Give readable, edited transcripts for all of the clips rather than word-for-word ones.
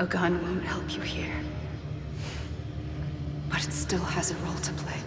A gun won't help you here. But it still has a role to play.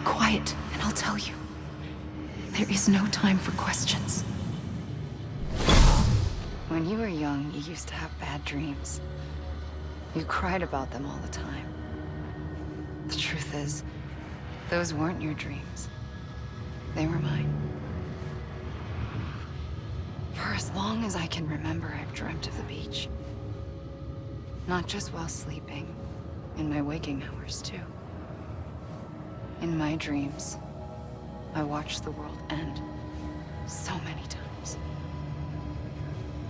Quiet, and I'll tell you. There is no time for questions. When you were young, you used to have bad dreams. You cried about them all the time. The truth is, those weren't your dreams. They were mine. For as long as I can remember, I've dreamt of the beach. Not just while sleeping, in my waking hours too. In my dreams, I watched the world end so many times.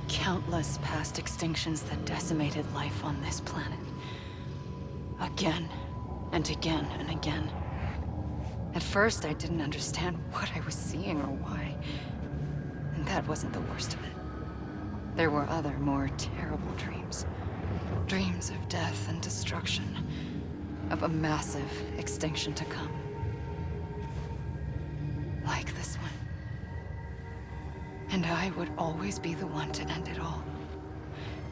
Countless past extinctions that decimated life on this planet. Again, and again, and again. At first, I didn't understand what I was seeing or why. And that wasn't the worst of it. There were other, more terrible dreams. Dreams of death and destruction. Of a massive extinction to come. Like this one. And I would always be the one to end it all.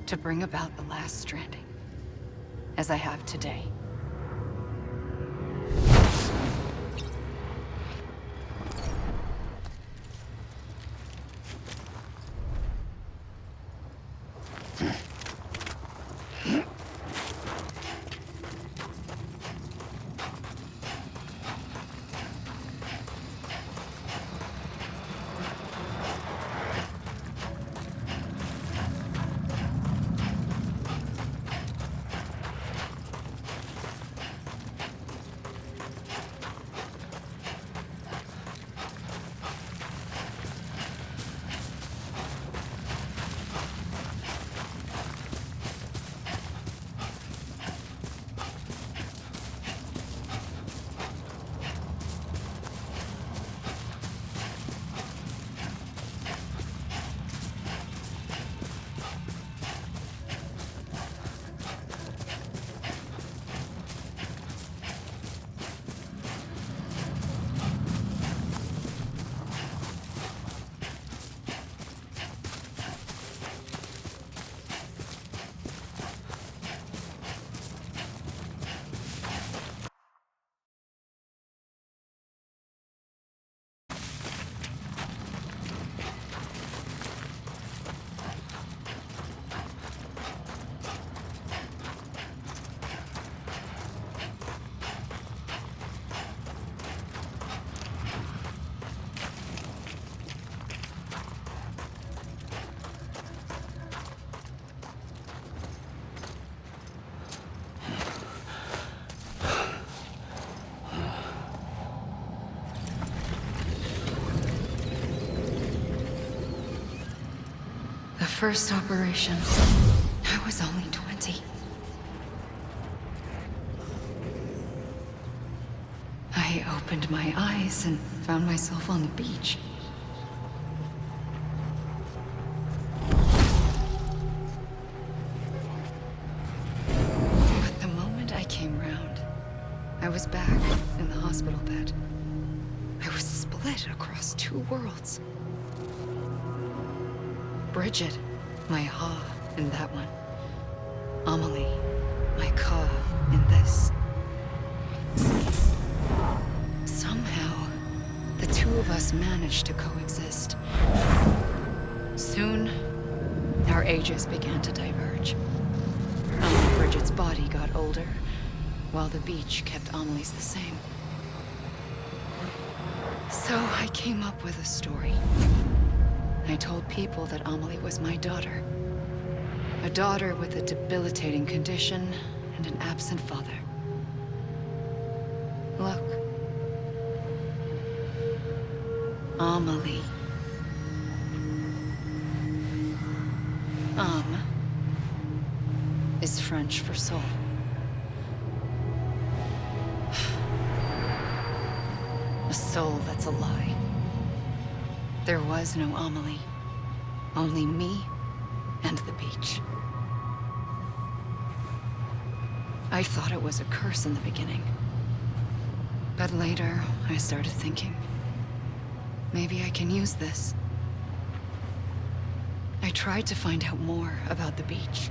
To bring about the last stranding. As I have today. first operation, I was only 20. I opened my eyes and found myself on the beach. But the moment I came round, I was back in the hospital bed. I was split across two worlds. Bridget, my Ha in that one. Amelie, my Ka in this. Somehow, the two of us managed to coexist. Soon, our ages began to diverge. Bridget's body got older, while the beach kept Amelie's the same. So I came up with a story. I told people that Amelie was my daughter. A daughter with a debilitating condition and an absent father. Look. Amelie. Is French for soul. A soul that's a lie. There was no Amelie. Only me and the beach. I thought it was a curse in the beginning. But later, I started thinking, maybe I can use this. I tried to find out more about the beach.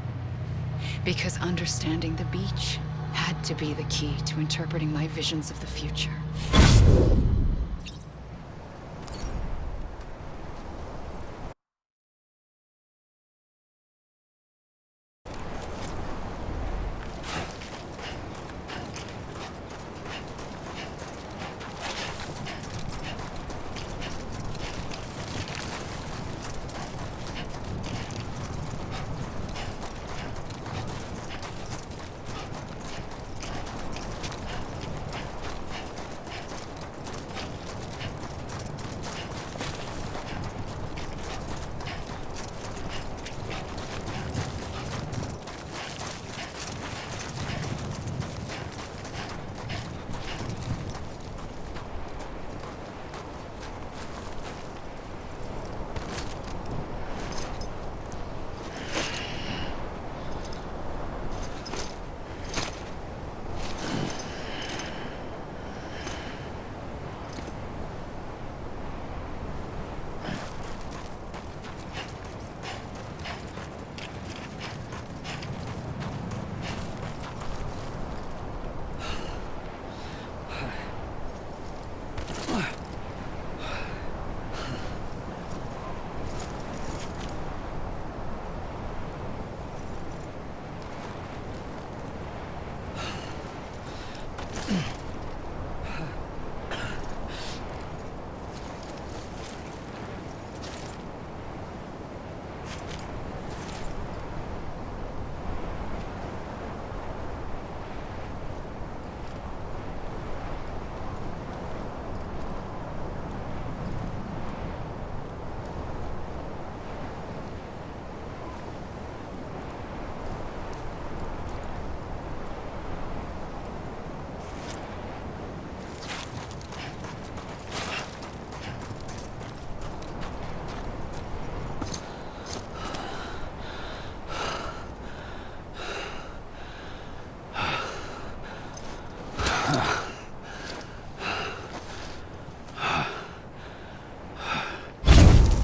Because understanding the beach had to be the key to interpreting my visions of the future.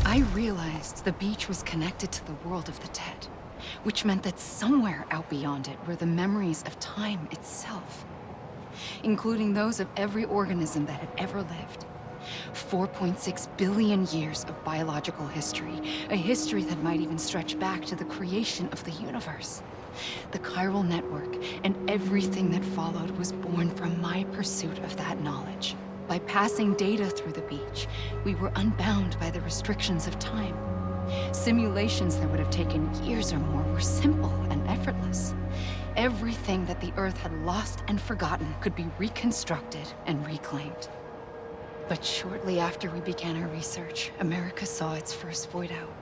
I realized the beach was connected to the world of the dead, which meant that somewhere out beyond it were the memories of time itself, including those of every organism that had ever lived. 4.6 billion years of biological history, a history that might even stretch back to the creation of the universe. The chiral network and everything that followed was born from my pursuit of that knowledge. By passing data through the beach, we were unbound by the restrictions of time. Simulations that would have taken years or more were simple and effortless. Everything that the Earth had lost and forgotten could be reconstructed and reclaimed. But shortly after we began our research, America saw its first void out.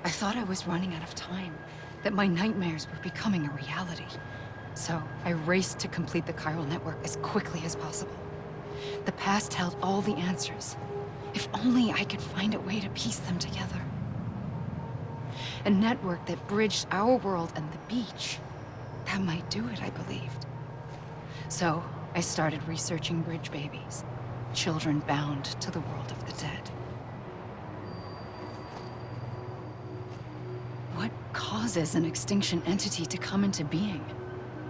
I thought I was running out of time, that my nightmares were becoming a reality. So I raced to complete the chiral network as quickly as possible. The past held all the answers. If only I could find a way to piece them together. A network that bridged our world and the beach. That might do it, I believed. So I started researching bridge babies, children bound to the world of the dead. What causes an extinction entity to come into being?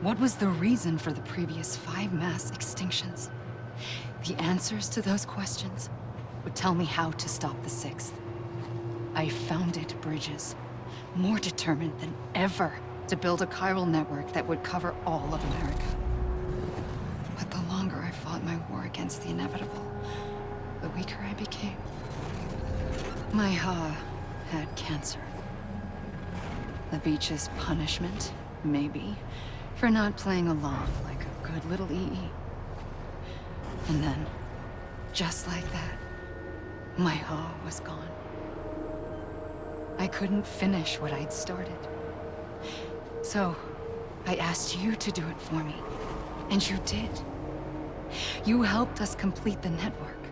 What was the reason for the previous 5 mass extinctions? The answers to those questions would tell me how to stop the 6th. I founded bridges, more determined than ever to build a chiral network that would cover all of America. But the longer I fought my war against the inevitable, the weaker I became. My Ha had cancer. The beach's punishment, maybe, for not playing along like a good little EE. And then, just like that, my Ha was gone. I couldn't finish what I'd started. So, I asked you to do it for me, and you did. You helped us complete the network,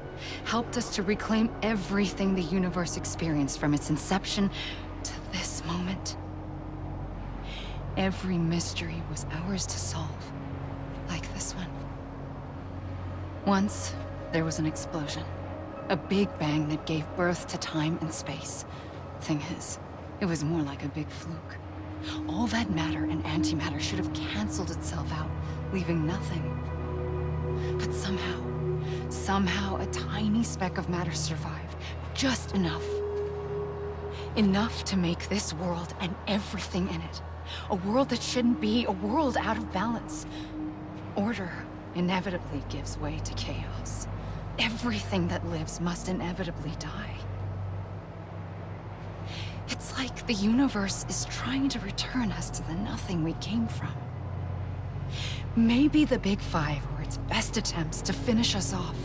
helped us to reclaim everything the universe experienced from its inception to this moment. Every mystery was ours to solve, like this one. Once, there was an explosion. A big bang that gave birth to time and space. Thing is, it was more like a big fluke. All that matter and antimatter should have canceled itself out, leaving nothing. But somehow a tiny speck of matter survived. Just enough. Enough to make this world and everything in it. A world that shouldn't be, a world out of balance. Order inevitably gives way to chaos. Everything that lives must inevitably die. It's like the universe is trying to return us to the nothing we came from. Maybe the Big Five were its best attempts to finish us off.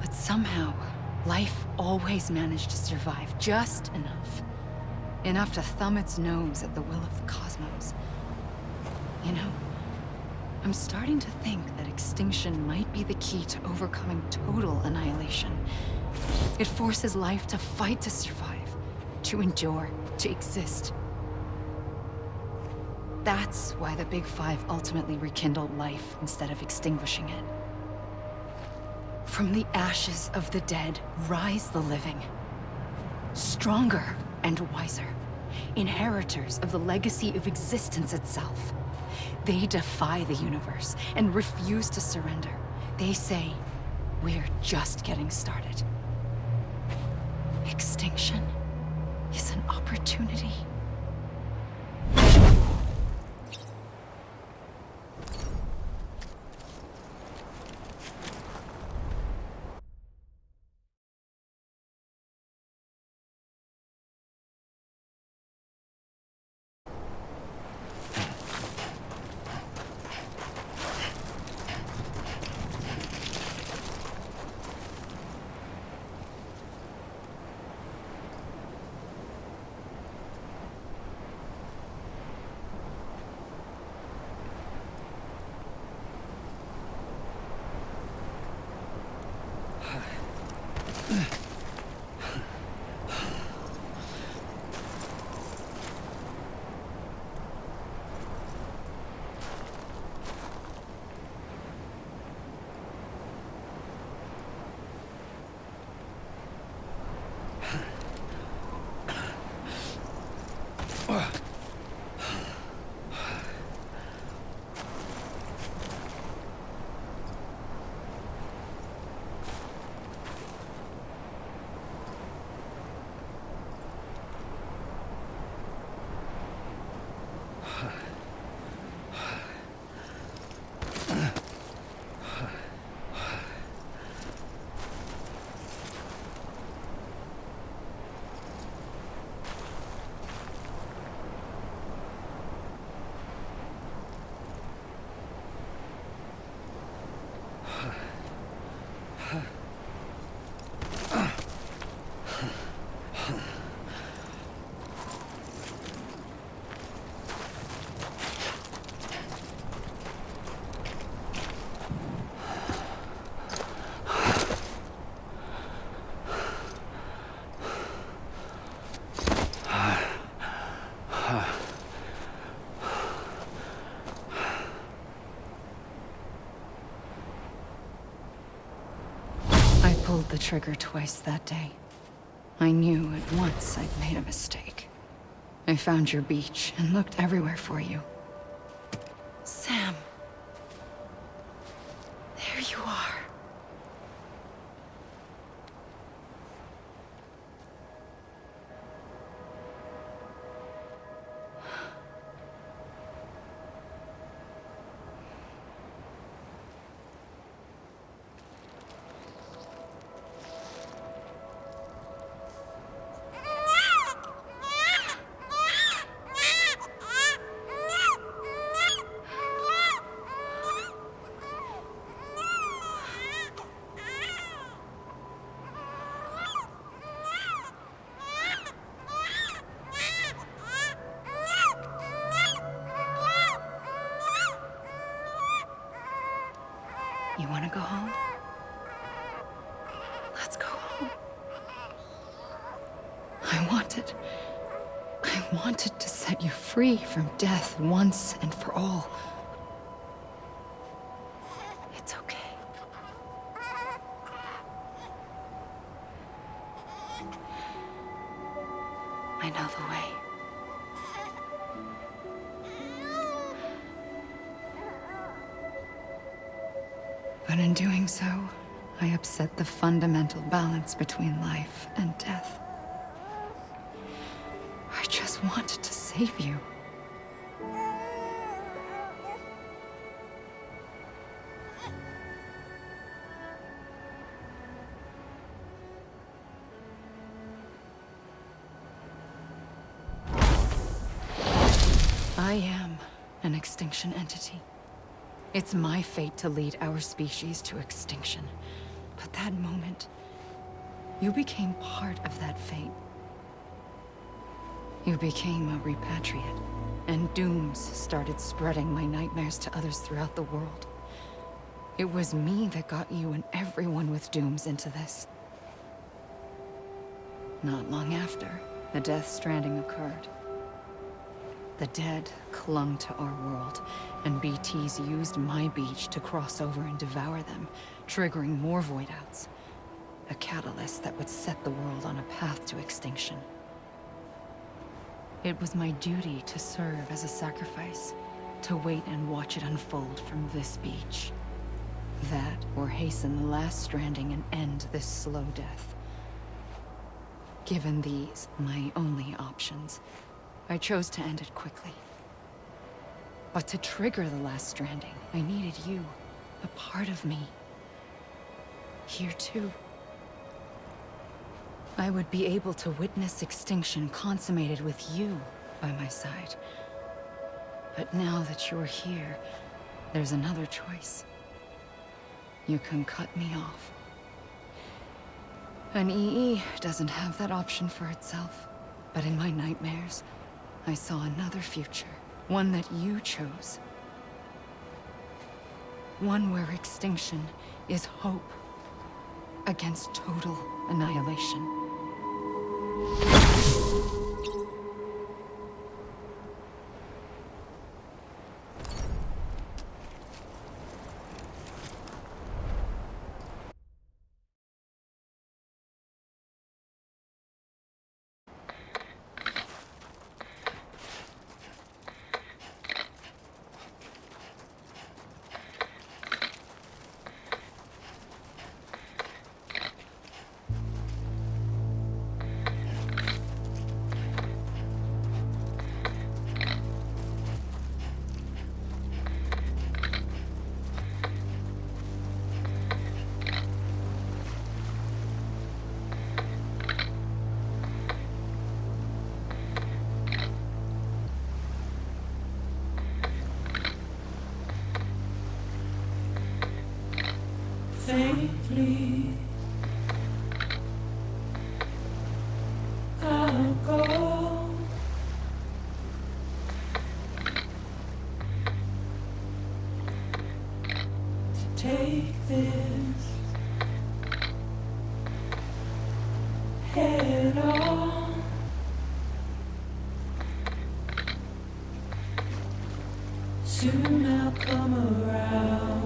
But somehow, life always managed to survive just enough. Enough to thumb its nose at the will of the cosmos. You know, I'm starting to think that extinction might be the key to overcoming total annihilation. It forces life to fight to survive, to endure, to exist. That's why the Big Five ultimately rekindled life instead of extinguishing it. From the ashes of the dead rise the living. Stronger and wiser. Inheritors of the legacy of existence itself. They defy the universe and refuse to surrender. They say, we're just getting started. Extinction is an opportunity. I pulled the trigger twice that day. I knew at once I'd made a mistake. I found your beach and looked everywhere for you. Sam. There you are. You want to go home? Let's go home. I wanted to set you free from death once and for all. It's okay. I know the way. But in doing so, I upset the fundamental balance between life and death. I just wanted to save you. I am an extinction entity. It's my fate to lead our species to extinction. But that moment, you became part of that fate. You became a repatriate, and dooms started spreading my nightmares to others throughout the world. It was me that got you and everyone with dooms into this. Not long after, the Death Stranding occurred. The dead clung to our world, and BTs used my beach to cross over and devour them, triggering more void outs. A catalyst that would set the world on a path to extinction. It was my duty to serve as a sacrifice, to wait and watch it unfold from this beach. That, or hasten the last stranding and end this slow death. Given these, my only options, I chose to end it quickly. But to trigger the last stranding, I needed you, a part of me. Here too. I would be able to witness extinction consummated with you by my side. But now that you're here, there's another choice. You can cut me off. An EE doesn't have that option for itself. But in my nightmares, I saw another future. One that you chose. One where extinction is hope against total annihilation. Faintly, I'll go to take this head on. Soon I'll come around.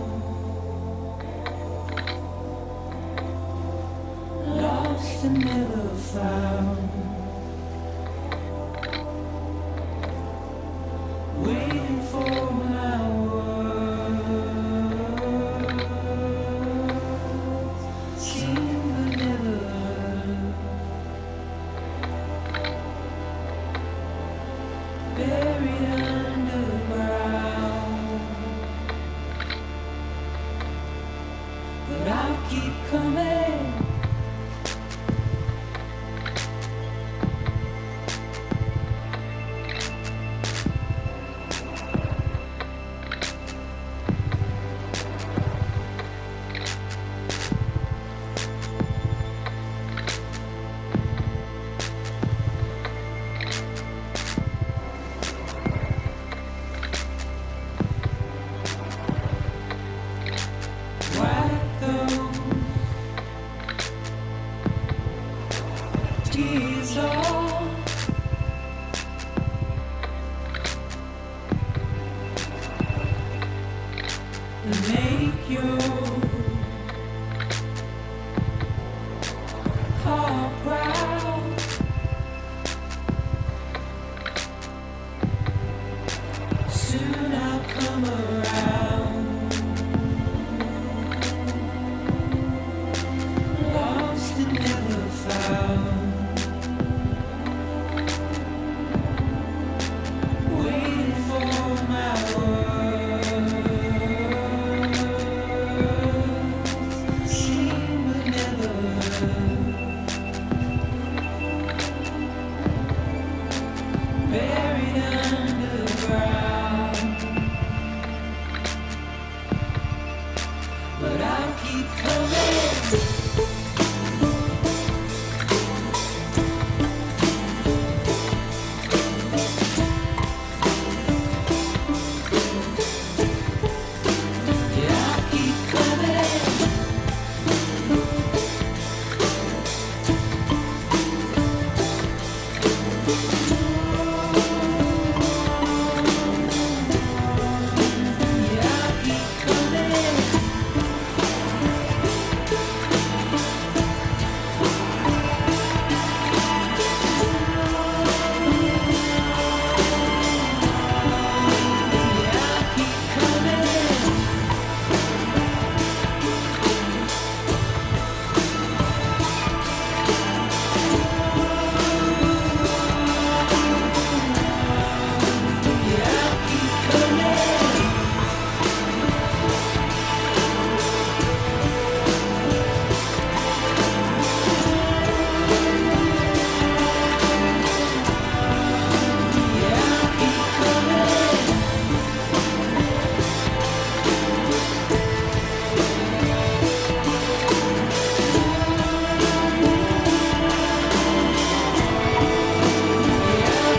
and never found. Waiting for my words, seen but never heard. Buried underground, but I'll keep coming. Wipe those tears off, and make your heart proud. Soon I'll come around. Lost and never found. Waiting for my words, seen but never heard. Buried underground, but I'll keep coming. Yeah, I'll keep coming. Yeah, I'll keep coming. Yeah, I'll keep coming. Yeah, I'll keep coming. Yeah, I'll keep coming. Yeah, I'll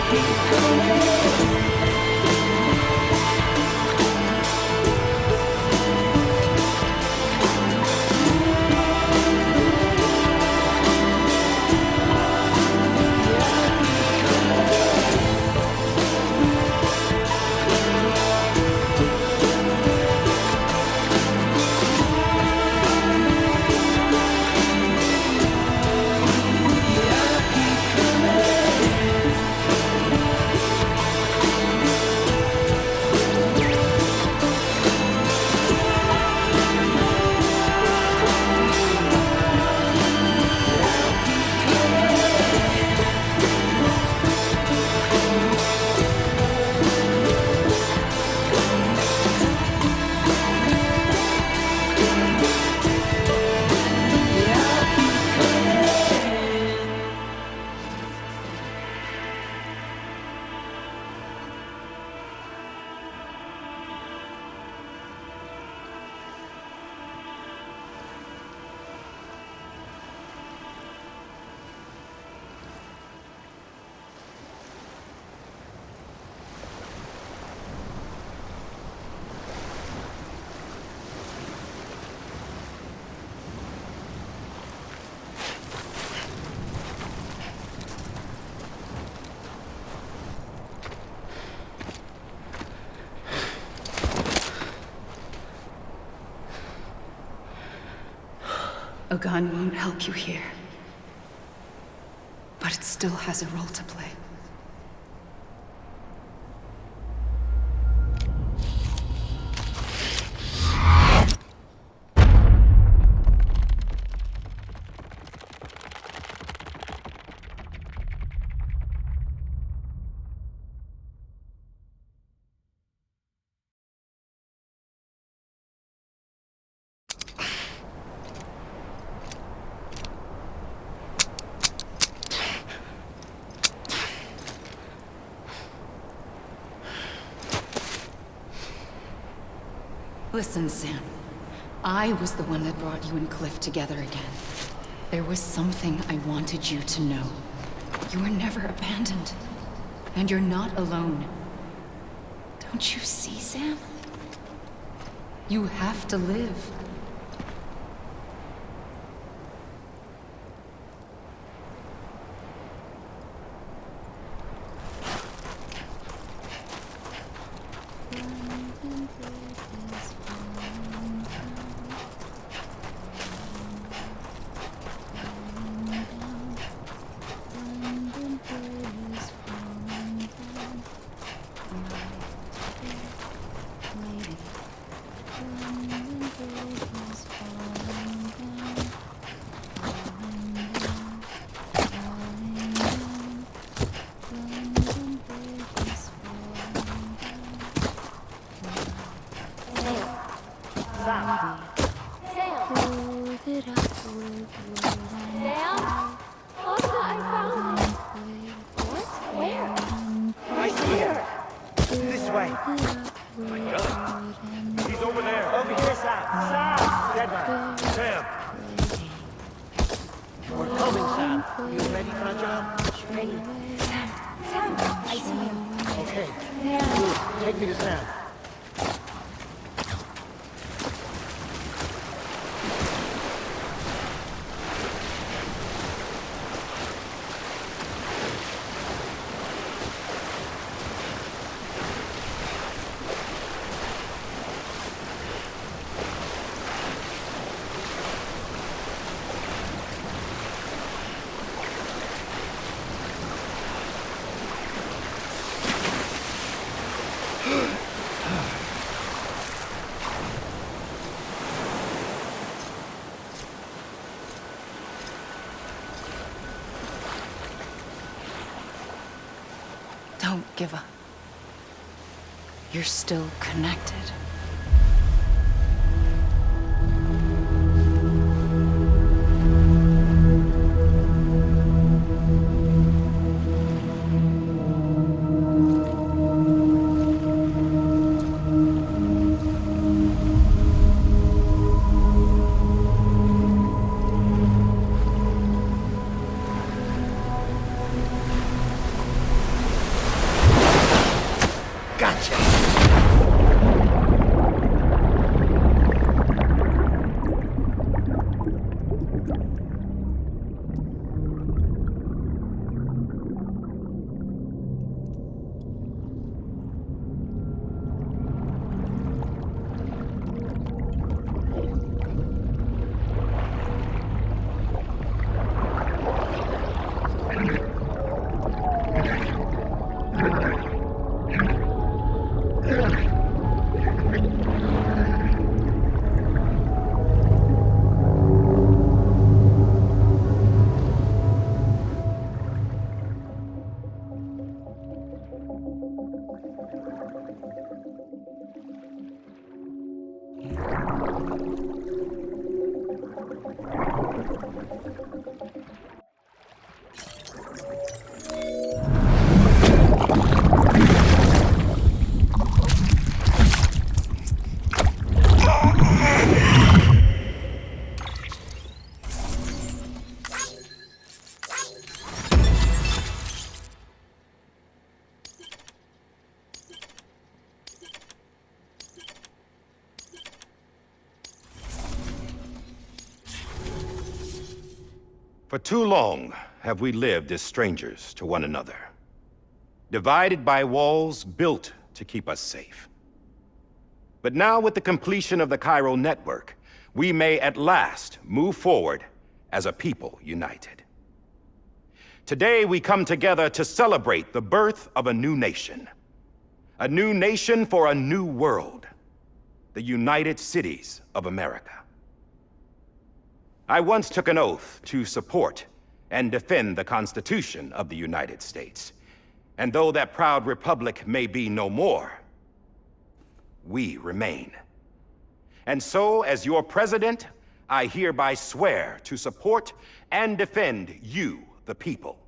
keep coming. A gun won't help you here. but it still has a role to play. Listen, Sam. I was the one that brought you and Cliff together again. There was something I wanted you to know. You were never abandoned. And you're not alone. Don't you see, Sam? You have to live. Don't give up. You're still connected. For too long have we lived as strangers to one another, divided by walls built to keep us safe. But now, with the completion of the Chiral network, we may at last move forward as a people united. Today we come together to celebrate the birth of a new nation. A new nation for a new world. The United Cities of America. I once took an oath to support and defend the Constitution of the United States. And though that proud republic may be no more, we remain. And so, as your president, I hereby swear to support and defend you, the people.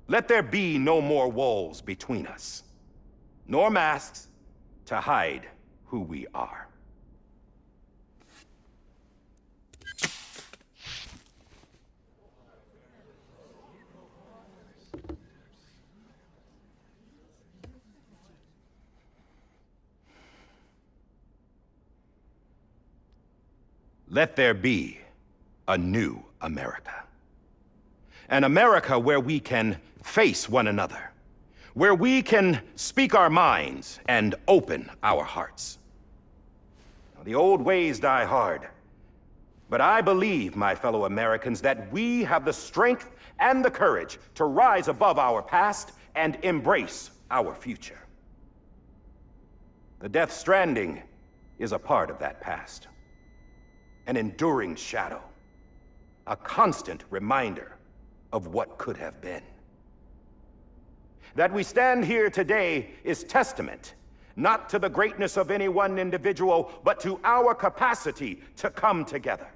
Let there be no more walls between us, nor masks to hide who we are. Let there be a new America. An America where we can face one another, where we can speak our minds and open our hearts. The old ways die hard, but I believe, my fellow Americans, that we have the strength and the courage to rise above our past and embrace our future. The Death Stranding is a part of that past. An enduring shadow, a constant reminder of what could have been. That we stand here today is testament, not to the greatness of any one individual, but to our capacity to come together,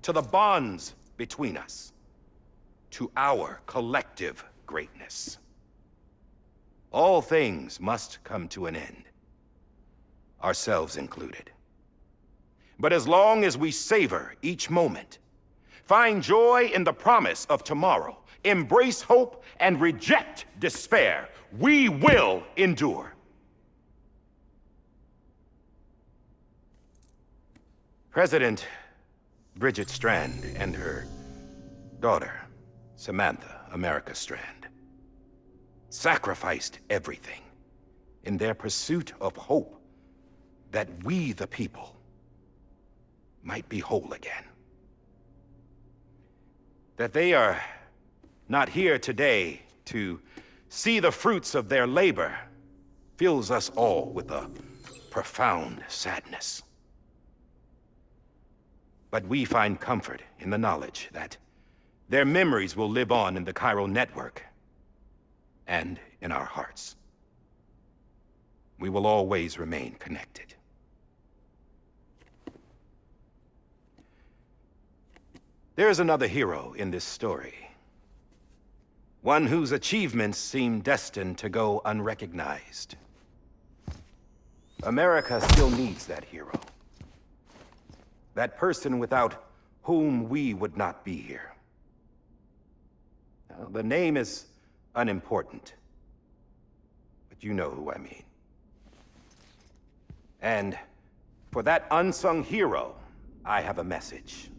to the bonds between us, to our collective greatness. All things must come to an end, ourselves included. But as long as we savor each moment, find joy in the promise of tomorrow, embrace hope, and reject despair, we will endure. President Bridget Strand and her daughter, Samantha America Strand, sacrificed everything in their pursuit of hope that we, the people, might be whole again. That they are not here today to see the fruits of their labor fills us all with a profound sadness. But we find comfort in the knowledge that their memories will live on in the chiral network and in our hearts. We will always remain connected. There is another hero in this story. One whose achievements seem destined to go unrecognized. America still needs that hero. That person without whom we would not be here. Now, the name is unimportant, but you know who I mean. And for that unsung hero, I have a message.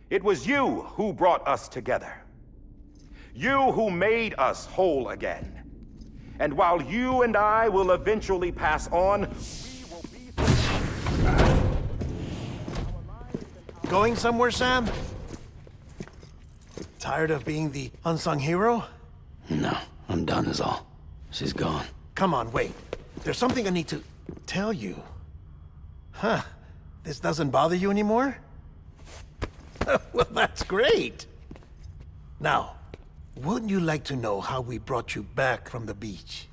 It was you who brought us together. You who made us whole again. And while you and I will eventually pass on, we will be... Going somewhere, Sam? Tired of being the unsung hero? No, I'm done is all. She's gone. Come on, wait. There's something I need to tell you. Huh. This doesn't bother you anymore? Well, that's great. Now, wouldn't you like to know how we brought you back from the beach?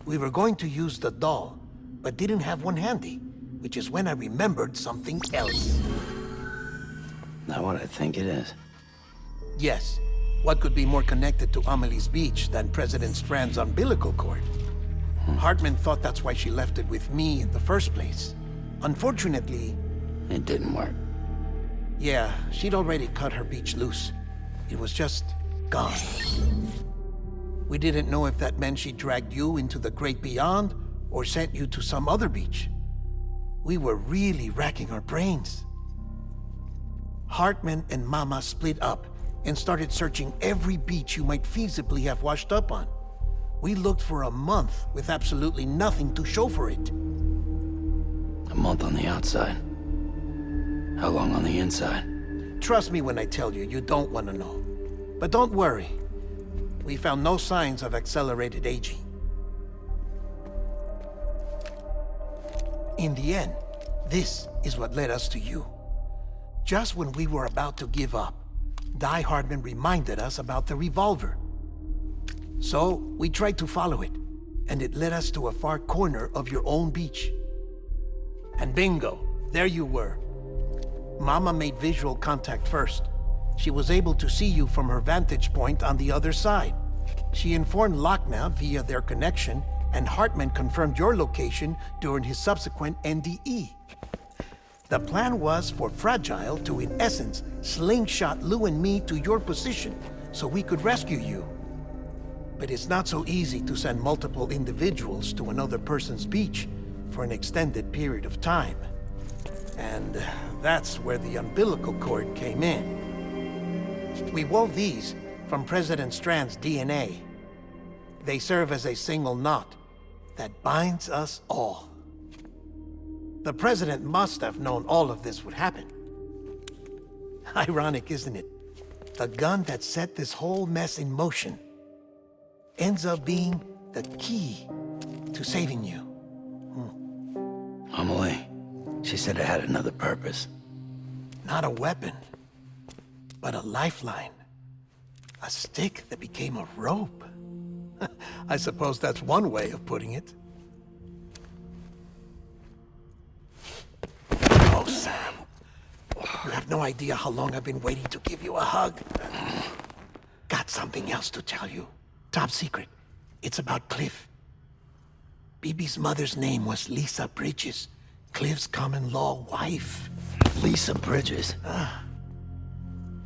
We were going to use the doll, but didn't have one handy, which is when I remembered something else. Not what I think it is. Yes. What could be more connected to Amelie's beach than President Strand's umbilical cord? Hartman thought that's why she left it with me in the first place. Unfortunately... It didn't work. Yeah, she'd already cut her beach loose. It was just gone. We didn't know if that meant she dragged you into the great beyond or sent you to some other beach. We were really racking our brains. Hartman and Mama split up and started searching every beach you might feasibly have washed up on. We looked for a month with absolutely nothing to show for it. A month on the outside. How long on the inside? Trust me when I tell you, you don't want to know. But don't worry. We found no signs of accelerated aging. In the end, this is what led us to you. Just when we were about to give up, Die Hardman reminded us about the revolver. So, we tried to follow it, and it led us to a far corner of your own beach. And bingo, there you were. Mama made visual contact first. She was able to see you from her vantage point on the other side. She informed Lochner via their connection, and Hartman confirmed your location during his subsequent NDE. The plan was for Fragile to, in essence, slingshot Lou and me to your position so we could rescue you. But it's not so easy to send multiple individuals to another person's beach for an extended period of time. And that's where the umbilical cord came in. We wove these from President Strand's DNA. They serve as a single knot that binds us all. The President must have known all of this would happen. Ironic, isn't it? The gun that set this whole mess in motion ends up being the key to saving you. Amelie, she said it had another purpose. Not a weapon, but a lifeline. A stick that became a rope. I suppose that's one way of putting it. Oh, Sam. You have no idea how long I've been waiting to give you a hug. Got something else to tell you. Top secret. It's about Cliff. Bibi's mother's name was Lisa Bridges, Cliff's common-law wife. Lisa Bridges?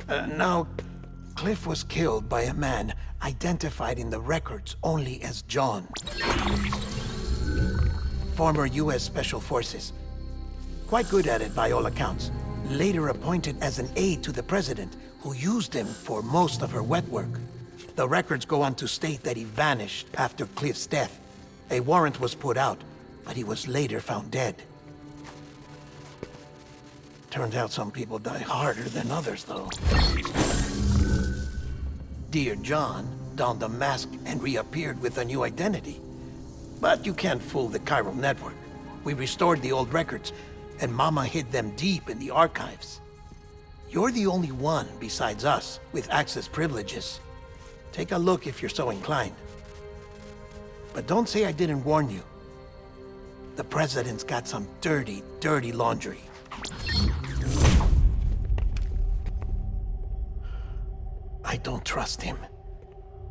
Now, Cliff was killed by a man identified in the records only as John. Former U.S. Special Forces. Quite good at it by all accounts. Later appointed as an aide to the president, who used him for most of her wet work. The records go on to state that he vanished after Cliff's death. A warrant was put out, but he was later found dead. Turns out some people die harder than others, though. Dear John donned a mask and reappeared with a new identity. But you can't fool the chiral network. We restored the old records, and Mama hid them deep in the archives. You're the only one, besides us, with access privileges. Take a look if you're so inclined. But don't say I didn't warn you. The President's got some dirty, dirty laundry. I don't trust him,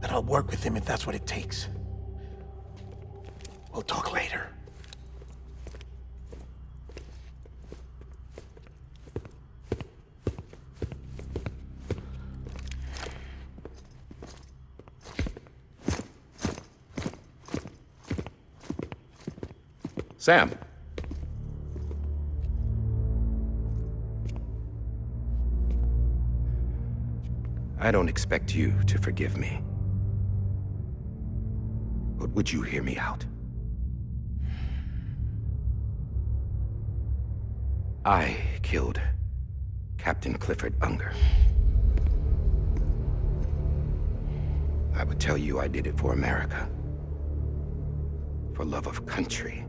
but I'll work with him if that's what it takes. We'll talk later. Sam. I don't expect you to forgive me. But would you hear me out? I killed Captain Clifford Unger. I would tell you I did it for America. For love of country.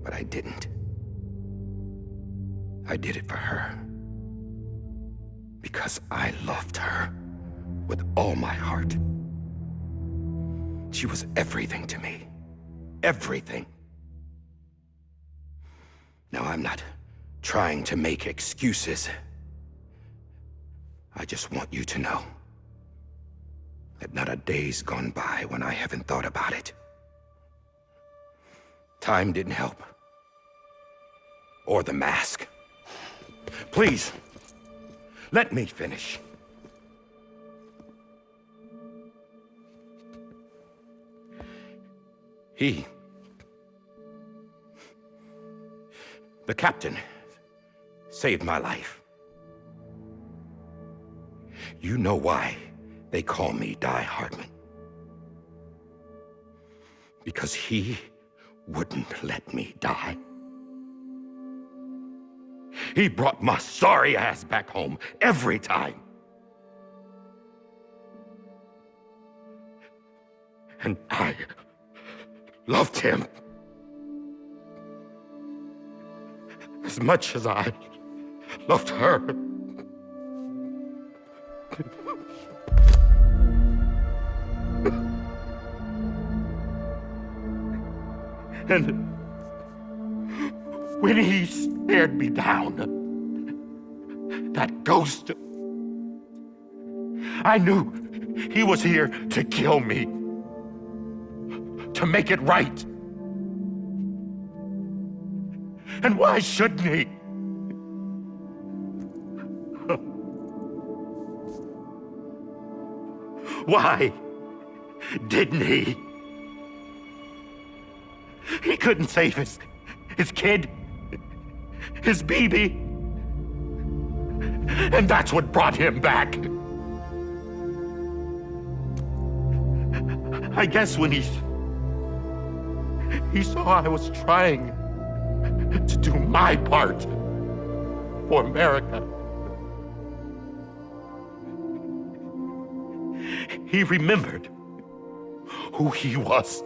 But I didn't. I did it for her. Because I loved her with all my heart. She was everything to me. Everything. Now, I'm not trying to make excuses. I just want you to know that not a day's gone by when I haven't thought about it. Time didn't help. Or the mask. Please, let me finish. The captain, saved my life. You know why they call me Die Hardman. Because he wouldn't let me die. He brought my sorry ass back home every time. And I loved him as much as I loved her. And when he stared me down, that ghost, I knew he was here to kill me, to make it right. And why shouldn't he? Why didn't he? He couldn't save his kid, his baby. And that's what brought him back. I guess when he saw I was trying to do my part for America, he remembered who he was.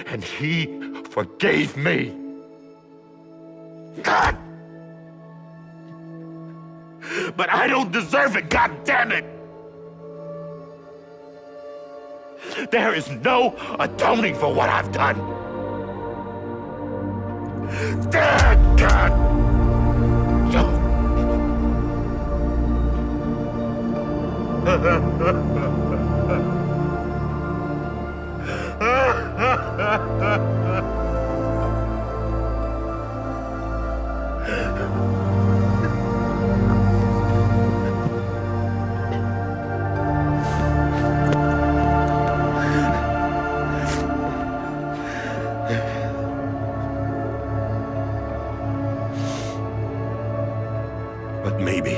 And he forgave me. God! But I don't deserve it, God damn it! There is no atoning for what I've done. God! But maybe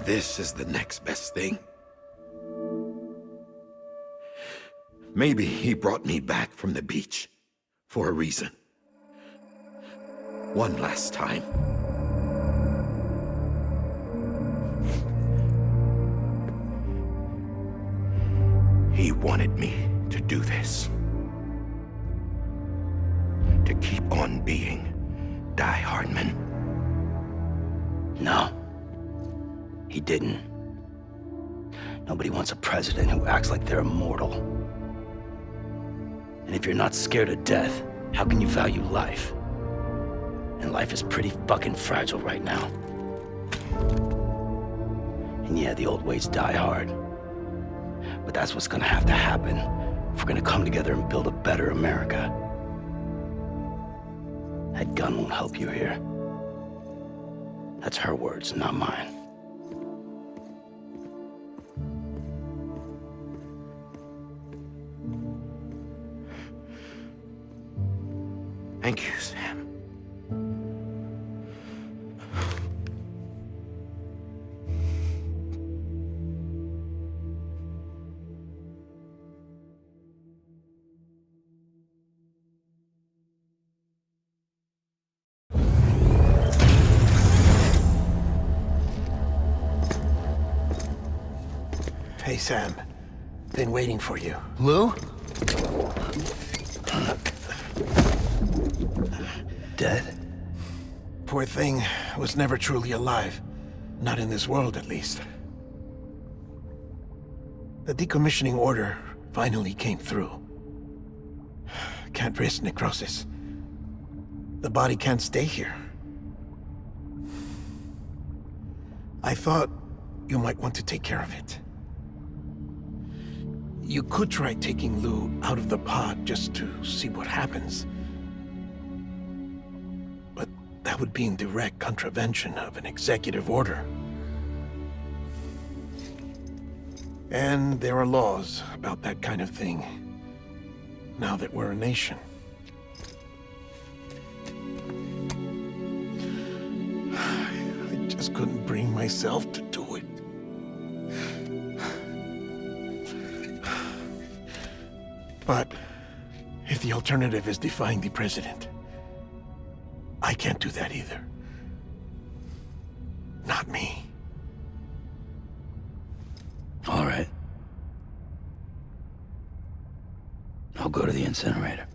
this is the next best thing. Maybe he brought me back from the beach for a reason. One last time. He wanted me to do this. To keep on being Die Hardman. No. He didn't. Nobody wants a president who acts like they're immortal. And if you're not scared of death, how can you value life? And life is pretty fucking fragile right now. And yeah, the old ways die hard. But that's what's gonna have to happen if we're gonna come together and build a better America. That gun won't help you here. That's her words, not mine. Thank you, Sam. Hey, Sam. Been waiting for you. Lou? Dead? Poor thing was never truly alive. Not in this world, at least. The decommissioning order finally came through. Can't risk necrosis. The body can't stay here. I thought you might want to take care of it. You could try taking Lou out of the pod just to see what happens. But that would be in direct contravention of an executive order. And there are laws about that kind of thing, now that we're a nation. I just couldn't bring myself to do it. But if the alternative is defying the president. I can't do that either. Not me. All right. I'll go to the incinerator.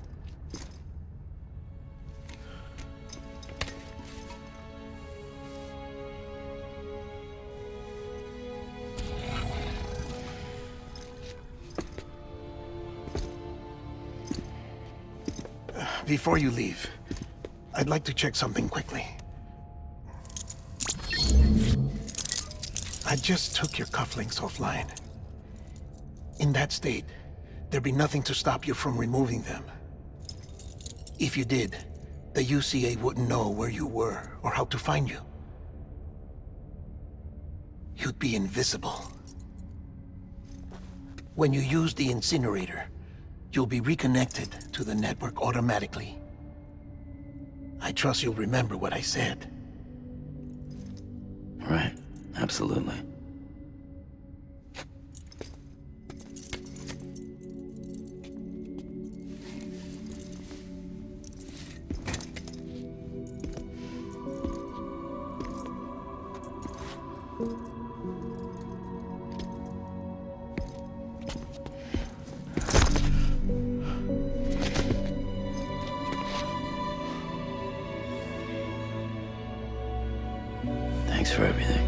Before you leave, I'd like to check something quickly. I just took your cufflinks offline. In that state, there'd be nothing to stop you from removing them. If you did, the UCA wouldn't know where you were or how to find you. You'd be invisible. When you use the incinerator, you'll be reconnected to the network automatically. I trust you'll remember what I said. Right. Absolutely. Thanks for everything.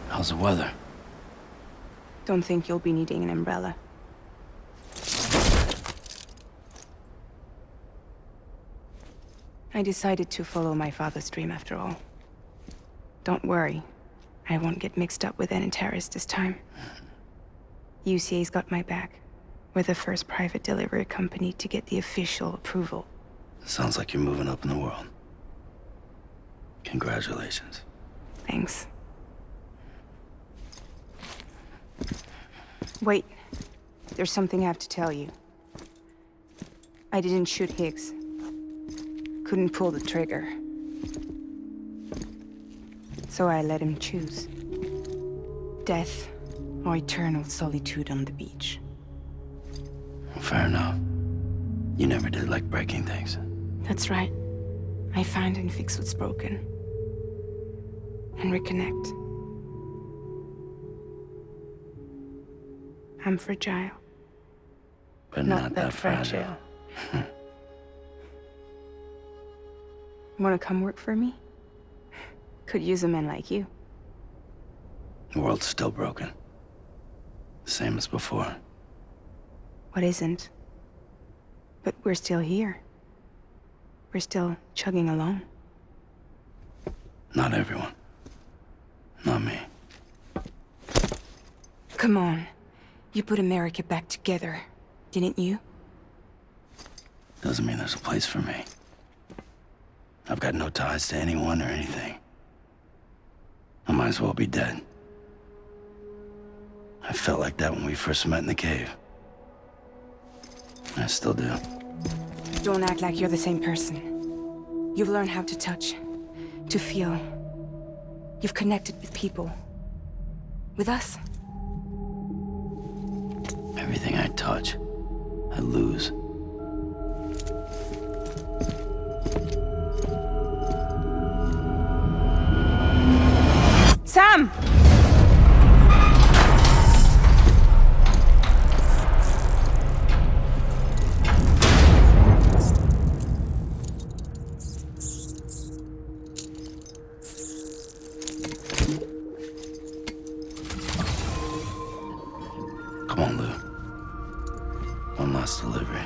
How's the weather? Don't think you'll be needing an umbrella. I decided to follow my father's dream after all. Don't worry. I won't get mixed up with any terrorists this time. UCA's got my back. We're the first private delivery company to get the official approval. Sounds like you're moving up in the world. Congratulations. Thanks. Wait. There's something I have to tell you. I didn't shoot Higgs. Couldn't pull the trigger. So I let him choose. Death or eternal solitude on the beach. Fair enough. You never did like breaking things. That's right. I find and fix what's broken. And reconnect. I'm fragile. But not that fragile. Wanna come work for me? Could use a man like you. The world's still broken. Same as before. What isn't? But we're still here. We're still chugging along. Not everyone. Not me. Come on. You put America back together, didn't you? Doesn't mean there's a place for me. I've got no ties to anyone or anything. I might as well be dead. I felt like that when we first met in the cave. I still do. Don't act like you're the same person. You've learned how to touch, to feel. You've connected with people. With us. Everything I touch, I lose. Sam! Come on, Lou. One last delivery.